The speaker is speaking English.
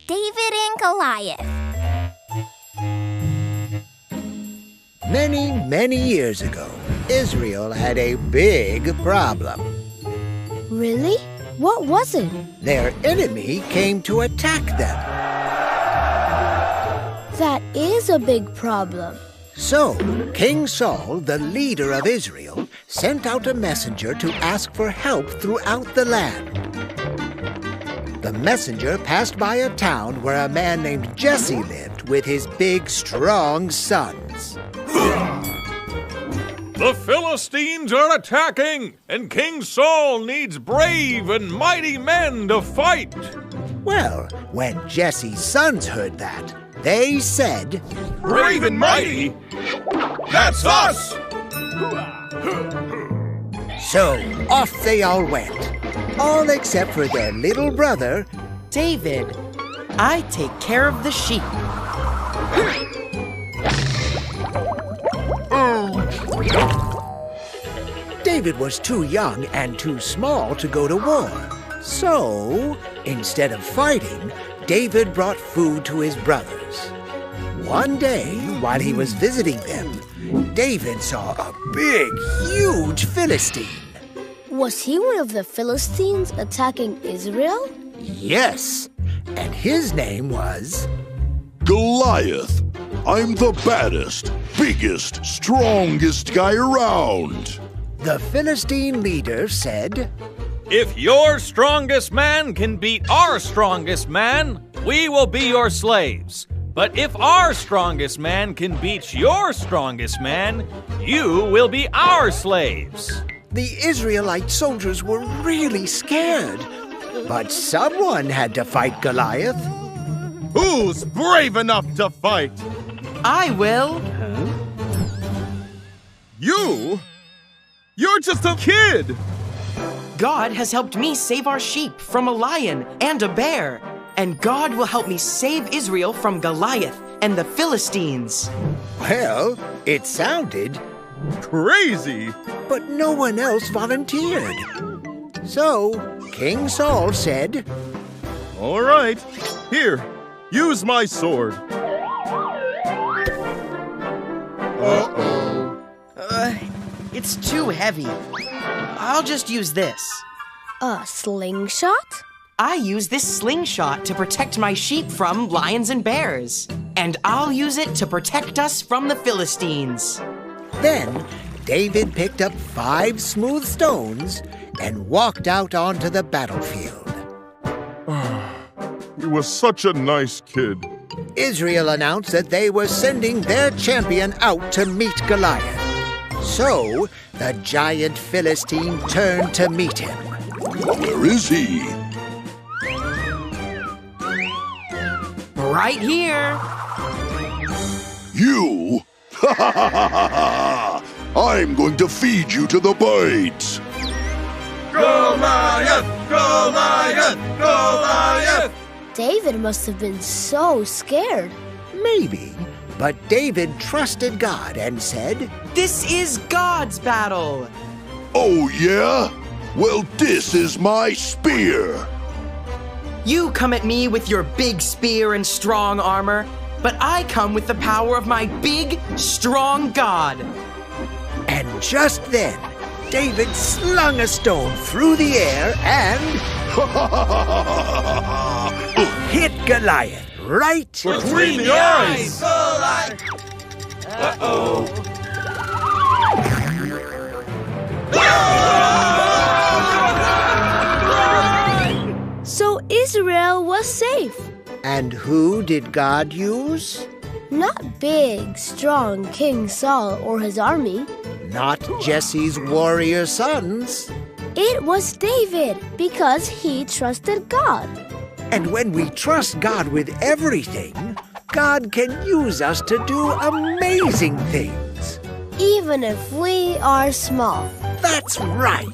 David and Goliath. Many, many years ago, Israel had a big problem. Really? What was it? Their enemy came to attack them. That is a big problem. So, King Saul, the leader of Israel, sent out a messenger to ask for help throughout the land. The messenger passed by a town where a man named Jesse lived with his big, strong sons. The Philistines are attacking, and King Saul needs brave and mighty men to fight. Well, when Jesse's sons heard that, they said, Brave and mighty? That's us! So off they all went, all except for their little brother, David, I take care of the sheep. David was too young and too small to go to war. So, instead of fighting, David brought food to his brothers. One day, while he was visiting them, David saw a big, huge Philistine. Was he one of the Philistines attacking Israel? Yes, and his name was Goliath. I'm the baddest, biggest, strongest guy around. The Philistine leader said, If your strongest man can beat our strongest man, we will be your slaves. But if our strongest man can beat your strongest man, you will be our slaves. The Israelite soldiers were really scared. But someone had to fight Goliath. Who's brave enough to fight? I will. You? You're just a kid! God has helped me save our sheep from a lion and a bear. And God will help me save Israel from Goliath and the Philistines. Well, it sounded crazy. But no one else volunteered. So, King Saul said, All right, here, use my sword. Uh-oh. It's too heavy. I'll just use this. A slingshot? I use this slingshot to protect my sheep from lions and bears. And I'll use it to protect us from the Philistines. Then, David picked up 5 smooth stones and walked out onto the battlefield. He was such a nice kid. Israel announced that they were sending their champion out to meet Goliath. So, the giant Philistine turned to meet him. Where is he? Right here. You? Ha ha ha ha ha! I'm going to feed you to the birds. Goliath! Goliath! Goliath! David must have been so scared. Maybe, but David trusted God and said, This is God's battle. Oh, yeah? Well, this is my spear. You come at me with your big spear and strong armor, but I come with the power of my big, strong God. And just then, David slung a stone through the air and hit Goliath right between the eyes. Uh-oh. So Israel was safe. And who did God use? Not big, strong King Saul or his army. Not Jesse's warrior sons. It was David because he trusted God. And when we trust God with everything, God can use us to do amazing things. Even if we are small. That's right.